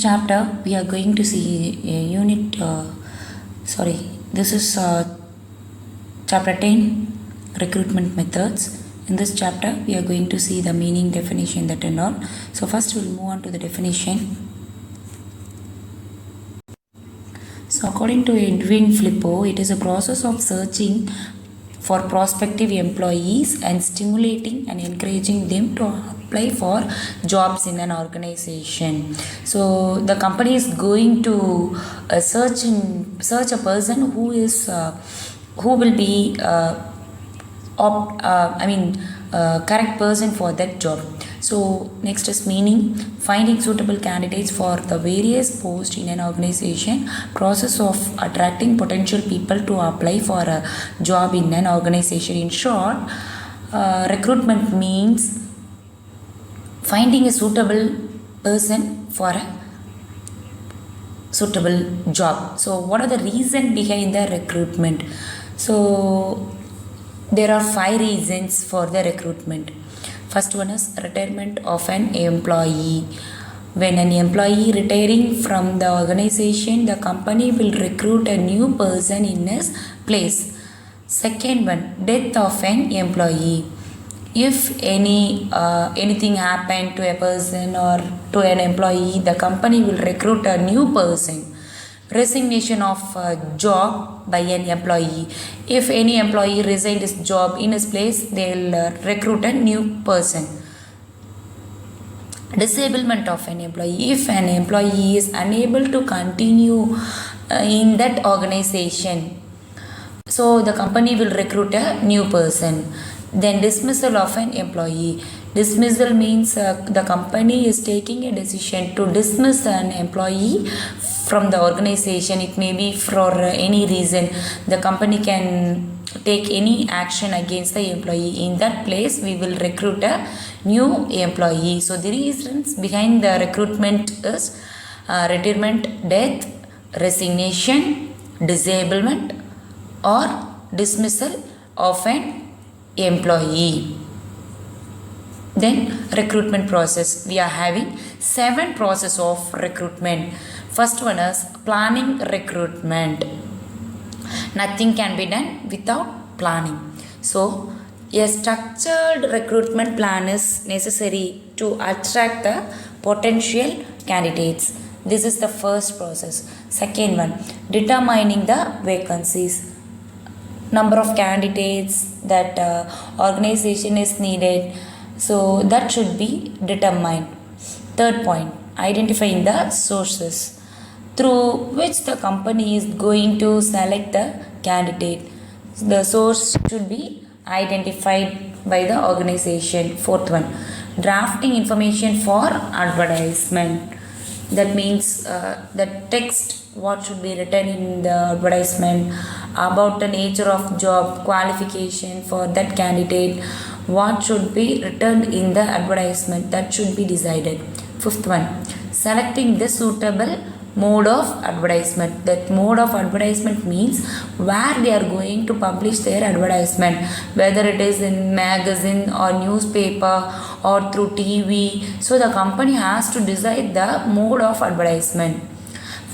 chapter we are going to see this is chapter 10, recruitment methods. In this chapter we are going to see the meaning, definition, that and all. So first we'll move on to the definition. So according to Edwin Flippo, it is a process of searching for prospective employees and stimulating and encouraging them to apply for jobs in an organization. So the company is going to search a person who will be correct person for that job. So next is meaning, finding suitable candidates for the various posts in an organization, process of attracting potential people to apply for a job in an organization. In short, recruitment means finding a suitable person for a suitable job. So what are the reasons behind the recruitment? So there are 5 reasons for the recruitment. First one is retirement of an employee. When an employee retiring from the organization, the company will recruit a new person in his place. Second one, death of an employee. If anything happened to a person or to an employee, the company will recruit a new person. Resignation of a job by an employee. If any employee resigned his job, in his place they will recruit a new person. Disablement of an employee. If an employee is unable to continue in that organization, so the company will recruit a new person. Then dismissal of an employee. Dismissal means the company is taking a decision to dismiss an employee from the organization. It may be for any reason. The company can take any action against the employee. In that place, we will recruit a new employee. So the reasons behind the recruitment is retirement, death, resignation, disablement, or dismissal of an employee. Then recruitment process. We are having 7 process of recruitment. First one is planning recruitment. Nothing can be done without planning. So a structured recruitment plan is necessary to attract the potential candidates. This is the first process. Second one, determining the vacancies. Number of candidates that organization is needed. So that should be determined. Third point, identifying the sources through which the company is going to select the candidate. The source should be identified by the organization. Fourth one, drafting information for advertisement. That means the text, what should be written in the advertisement about the nature of job, qualification for that candidate, what should be written in the advertisement, that should be decided. Fifth one, selecting the suitable mode of advertisement. That mode of advertisement means where they are going to publish their advertisement, whether it is in magazine or newspaper or through TV. So the company has to decide the mode of advertisement.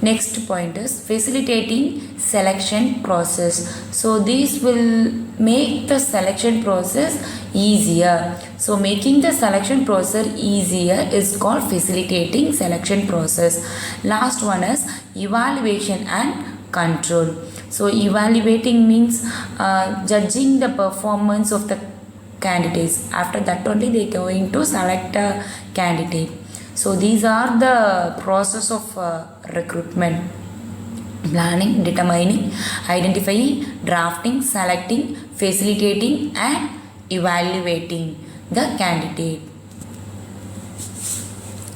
Next point is facilitating selection process. So these will make the selection process easier. So making the selection process easier is called facilitating selection process. Last one is evaluation and control. So evaluating means judging the performance of the candidates. After that only they are going to select a candidate. So these are the process of recruitment: planning, determining, identifying, drafting, selecting, facilitating, and evaluating the candidate.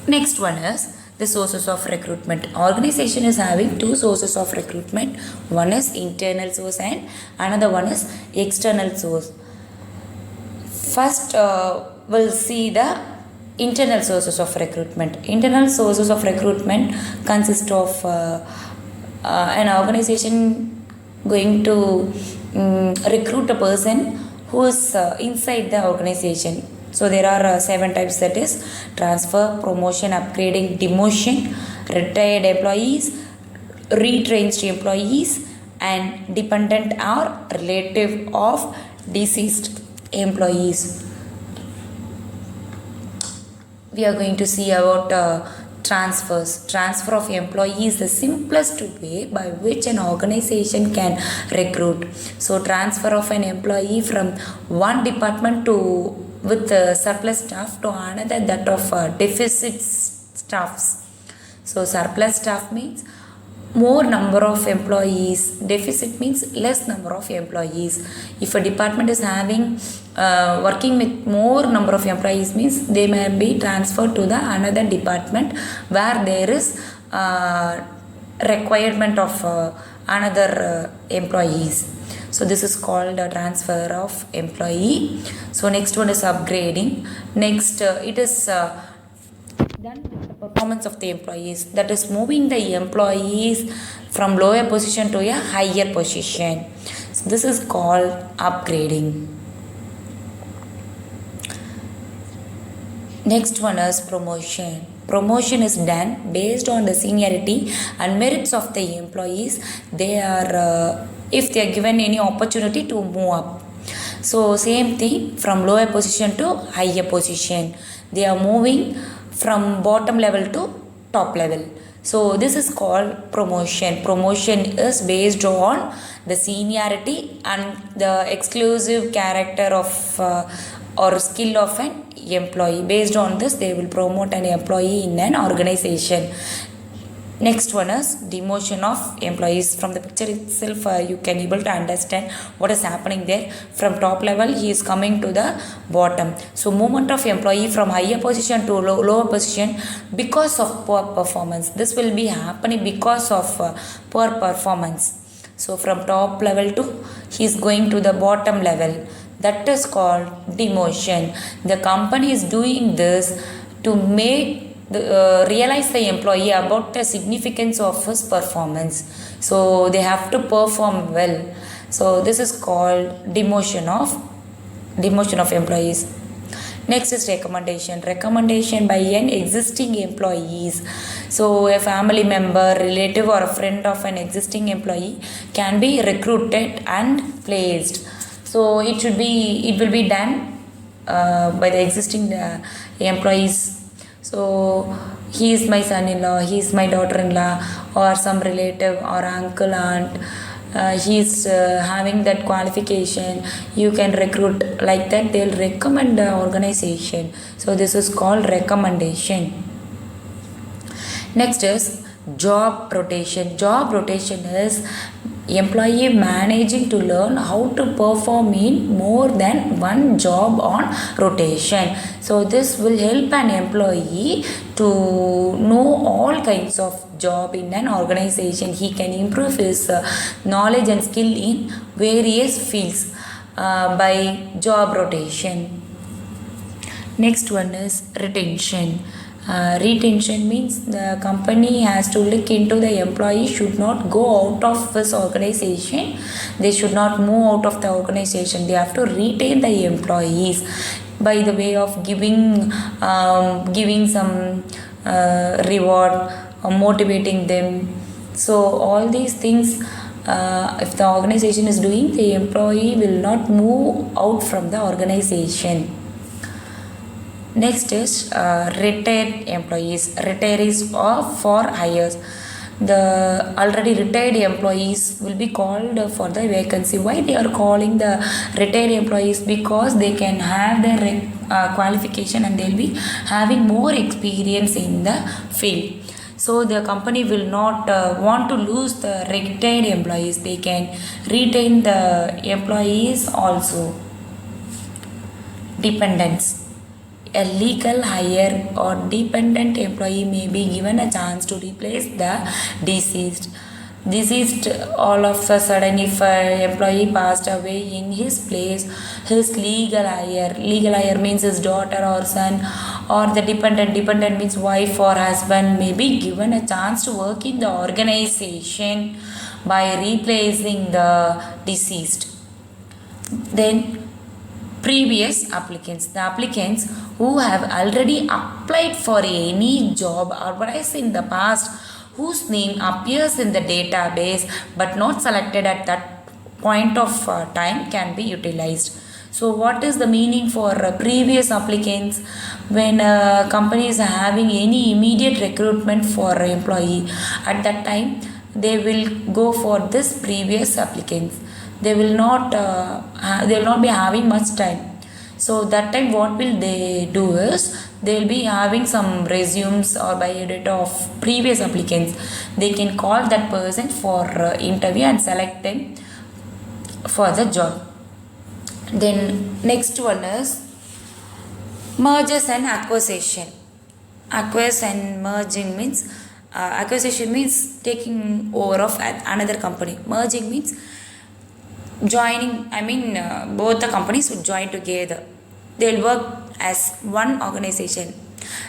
Next one is the sources of recruitment. Organization is having 2 sources of recruitment. One is internal source and another one is external source. First we'll see the internal sources of recruitment. Internal sources of recruitment consist of an organization going to recruit a person who is inside the organization. So there are 7 types, that is transfer, promotion, upgrading, demotion, retired employees, retrenched employees, and dependent or relative of deceased employees. We are going to see about transfers. Transfer of employee is the simplest way by which an organization can recruit. So transfer of an employee from one department to with surplus staff to another that of deficit staffs. So surplus staff means more number of employees, deficit means less number of employees. If a department is having working with more number of employees means they may be transferred to the another department where there is requirement of another employees. So this is called a transfer of employee. So next one is upgrading. Next it is done with the performance of the employees, that is moving the employees from lower position to a higher position. So this is called upgrading. Next one is promotion. Promotion is done based on the seniority and merits of the employees. They are if they are given any opportunity to move up. So same thing, from lower position to higher position. They are moving from bottom level to top level. So this is called promotion. Promotion is based on the seniority and the exclusive character of or skill of an employee. Based on this, they will promote an employee in an organization. Next one is demotion of employees. From the picture itself, you can able to understand what is happening there. From top level, he is coming to the bottom. So movement of employee from higher position to lower position because of poor performance. This will be happening because of poor performance. So from top level to he is going to the bottom level. That is called demotion. The company is doing this to make realize the employee about the significance of his performance. So they have to perform well. So this is called demotion of employees. Next is recommendation. Recommendation by an existing employees. So a family member, relative or a friend of an existing employee can be recruited and placed. So it will be done by the existing employees. So he is my son-in-law, he is my daughter-in-law, or some relative or uncle, aunt. He is having that qualification. You can recruit like that. They will recommend the organization. So this is called recommendation. Next is job rotation. Job rotation is employee managing to learn how to perform in more than one job on rotation. So this will help an employee to know all kinds of job in an organization. He can improve his knowledge and skill in various fields by job rotation. Next one is retention. Retention means the company has to look into the employee should not go out of this organization. They should not move out of the organization. They have to retain the employees by the way of giving some reward or motivating them. So all these things, if the organization is doing, the employee will not move out from the organization. Next is retired employees. Retirees are for hires. The already retired employees will be called for the vacancy. Why they are calling the retired employees? Because they can have their qualification and they will be having more experience in the field. So the company will not want to lose the retired employees. They can retain the employees also. Dependents. A legal hire or dependent employee may be given a chance to replace the deceased. All of a sudden, if an employee passed away in his place, his legal hire means his daughter or son, or the dependent means wife or husband, may be given a chance to work in the organization by replacing the deceased. Then previous applicants, the applicants who have already applied for any job advertised in the past, whose name appears in the database but not selected at that point of time, can be utilized. So what is the meaning for previous applicants? When companies are having any immediate recruitment for employee, at that time they will go for this previous applicants. They will not they will not be having much time. So that time what will they do is, they will be having some resumes or biodata of previous applicants. They can call that person for interview and select them for the job. Then next one is mergers and acquisition. Acquire and merging means acquisition means taking over of another company. Merging means joining, both the companies would join together. They'll work as one organization.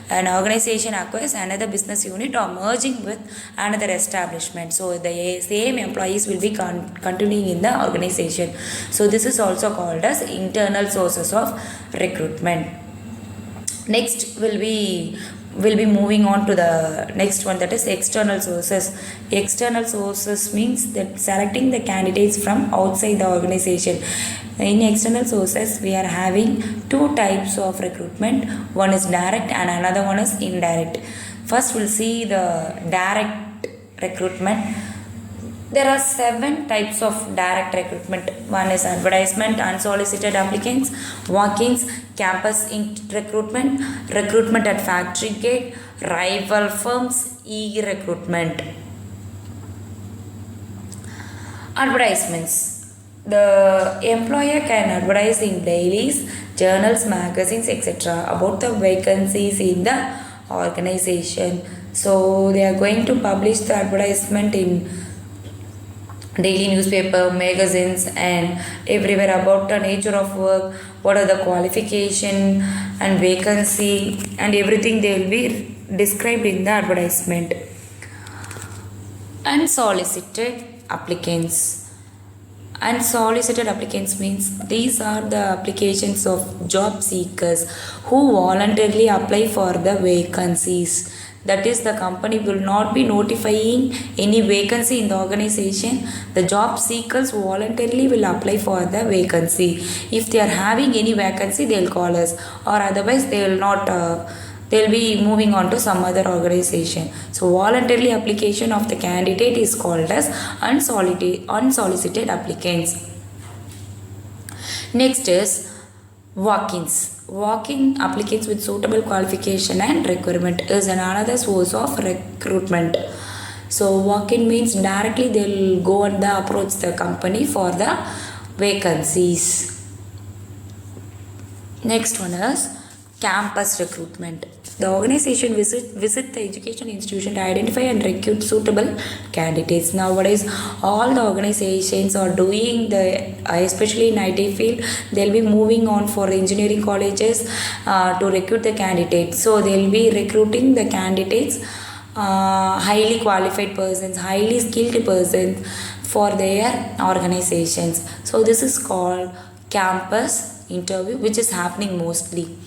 An organization acquires another business unit or merging with another establishment. So the same employees will be continuing in the organization. So this is also called as internal sources of recruitment. Next will be moving on to the next one, that is external sources. External sources means that selecting the candidates from outside the organization. In external sources we are having two types of recruitment. One is direct and another one is indirect. First we'll see the direct recruitment. There are 7 types of direct recruitment. One is advertisement, unsolicited applicants, walk-ins, campus recruitment, recruitment at factory gate, rival firms, e-recruitment. Advertisements. The employer can advertise in dailies, journals, magazines, etc. about the vacancies in the organization. So they are going to publish the advertisement in daily newspaper, magazines and everywhere about the nature of work, what are the qualification and vacancy and everything they will be described in the advertisement. Unsolicited applicants. Unsolicited applicants means these are the applications of job seekers who voluntarily apply for the vacancies. That is, the company will not be notifying any vacancy in the organization. The job seekers voluntarily will apply for the vacancy. If they are having any vacancy, they will call us, or otherwise they will not. They will be moving on to some other organization. So voluntarily application of the candidate is called as unsolicited applicants. Next is walk-ins. Walk-in applicants with suitable qualification and requirement is another source of recruitment. So walk-in means directly they will go and approach the company for the vacancies. Next one is campus recruitment. The organization visit the education institution to identify and recruit suitable candidates. Nowadays, all the organizations are doing especially in IT field, they'll be moving on for engineering colleges to recruit the candidates. So they'll be recruiting the candidates, highly qualified persons, highly skilled persons for their organizations. So this is called campus interview, which is happening mostly.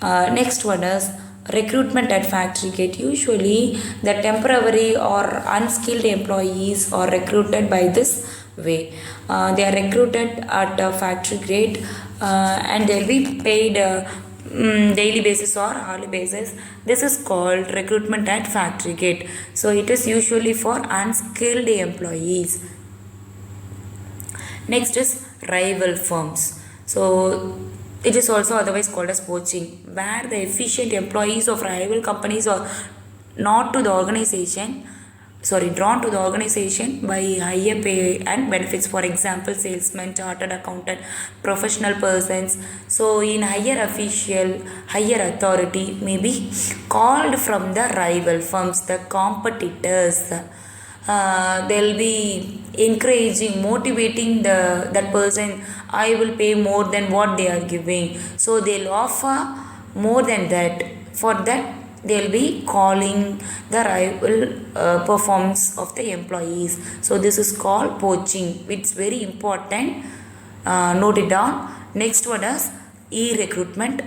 Next one is recruitment at factory gate. Usually the temporary or unskilled employees are recruited by this way. They are recruited at a factory gate and they will be paid daily basis or hourly basis. This is called recruitment at factory gate. So it is usually for unskilled employees. Next is rival firms. So it is also otherwise called as poaching, where the efficient employees of rival companies are drawn to the organization by higher pay and benefits. For example, salesmen, chartered accountant, professional persons. So in higher authority may be called from the rival firms, the competitors. They'll be encouraging, motivating that person. I will pay more than what they are giving, so they'll offer more than that. For that they'll be calling the rival performance of the employees. So this is called poaching. It's very important. Note it down. Next one is e-recruitment.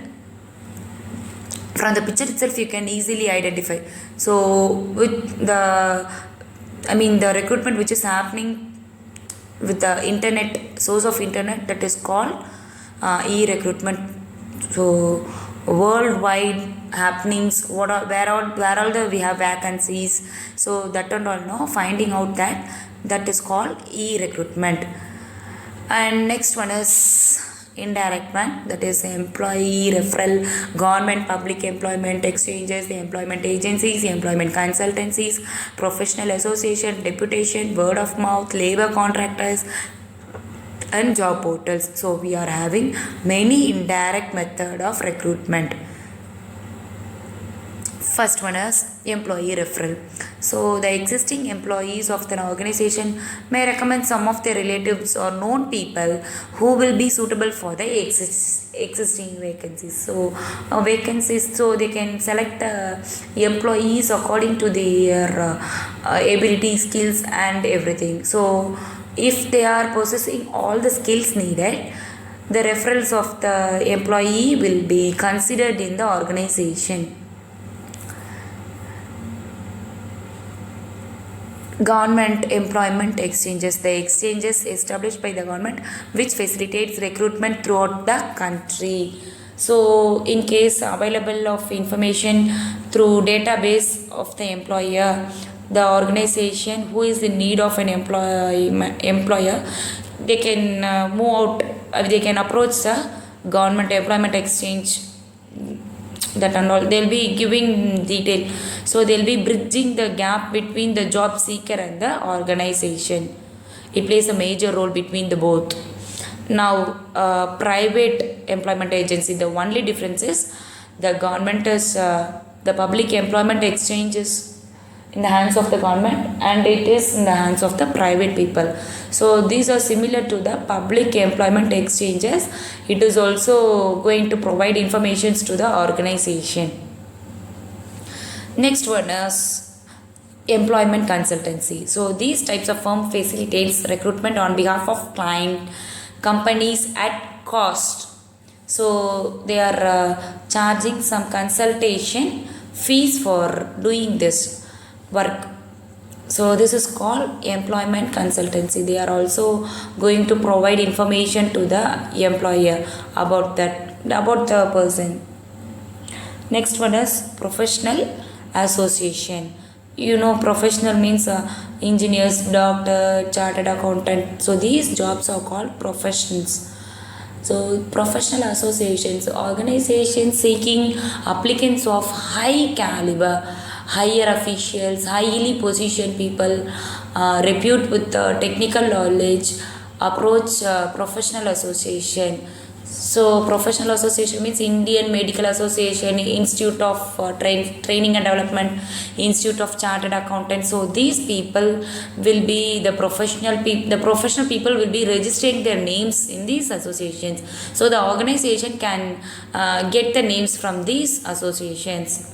From the picture itself you can easily identify. So with the recruitment which is happening with the internet, source of internet, that is called e-recruitment. So worldwide happenings, where all the we have vacancies, so that and all, no, finding out that is called e-recruitment. And next one is indirect one, that is employee referral, government public employment exchanges, the employment agencies, the employment consultancies, professional association, deputation, word of mouth, labor contractors, and job portals. So we are having many indirect method of recruitment. First one is employee referral. So the existing employees of an organization may recommend some of their relatives or known people who will be suitable for the existing vacancies. So so they can select employees according to their ability, skills, and everything. So if they are possessing all the skills needed, the referrals of the employee will be considered in the organization. Government employment exchanges, the exchanges established by the government which facilitates recruitment throughout the country. So in case available of information through database of the employer, the organization who is in need of an employer, they can move out, they can approach the government employment exchange, that and all, they'll be giving detail. So they'll be bridging the gap between the job seeker and the organization. It plays a major role between the both. Now private employment agency, the only difference is the government is the public employment exchange is in the hands of the government and it is in the hands of the private people. So these are similar to the public employment exchanges. It is also going to provide informations to the organization. Next one is employment consultancy. So these types of firm facilitates recruitment on behalf of client companies at cost. So they are charging some consultation fees for doing this work. So this is called employment consultancy. They are also going to provide information to the employer about the person. Next one is professional association. You know, professional means engineers, doctor, chartered accountant. So these jobs are called professions. So professional associations, organizations seeking applicants of high caliber, higher officials, highly positioned people, repute with technical knowledge, approach professional association. So professional association means Indian Medical Association, Institute of Training and Development, Institute of Chartered Accountants. So these people will be the professional people. The professional people will be registering their names in these associations. So the organization can get the names from these associations.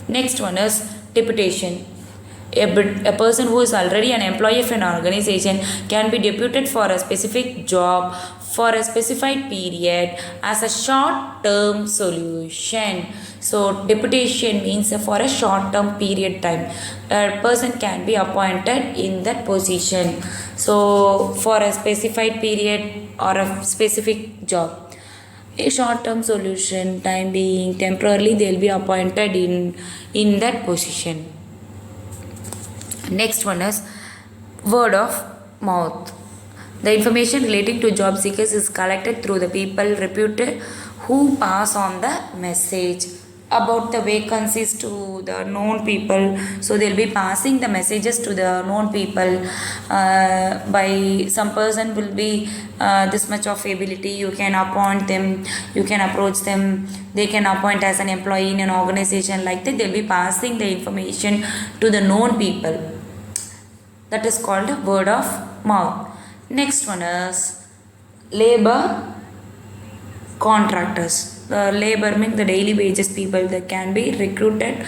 Next one is deputation. A person who is already an employee of an organization can be deputed for a specific job for a specified period as a short-term solution. So deputation means for a short-term period time. A person can be appointed in that position. So for a specified period or a specific job. A short-term solution, time being, temporarily they will be appointed in that position. Next one is word of mouth. The information relating to job seekers is collected through the people reputed who pass on the message about the vacancies to the known people. So they'll be passing the messages to the known people by some person will be this much of ability, you can appoint them, you can approach them, they can appoint as an employee in an organization. Like that they'll be passing the information to the known people. That is called a word of mouth. Next one is labor contractors. The labor means the daily wages people that can be recruited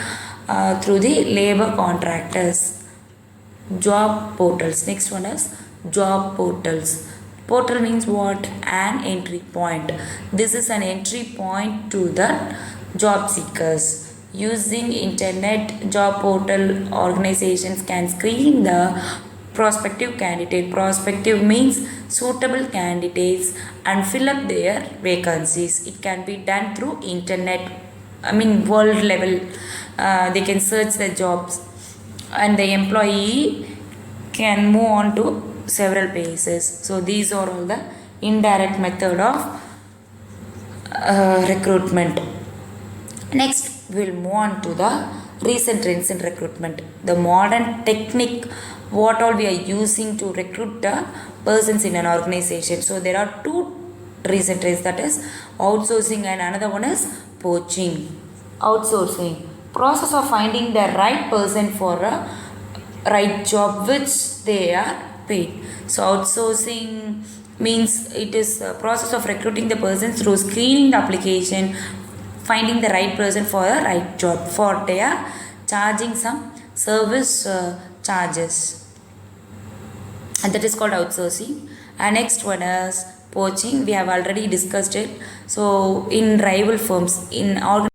through the labor contractors. Job portals. Next one is job portals. Portal means what? An entry point. This is an entry point to the job seekers. Using internet job portal, organizations can screen the prospective candidate. Prospective means suitable candidates and fill up their vacancies. It can be done through internet, world level. They can search the jobs and the employee can move on to several places. So these are all the indirect method of recruitment. Next we'll move on to the recent trends in recruitment. The modern technique what all we are using to recruit the persons in an organization. So there are two recent trends, that is outsourcing and another one is poaching. Outsourcing, process of finding the right person for a right job which they are paid. So outsourcing means it is a process of recruiting the person through screening the application, finding the right person for a right job, for they are charging some service charges, and that is called outsourcing. And next one is poaching. We have already discussed it. So in rival firms, in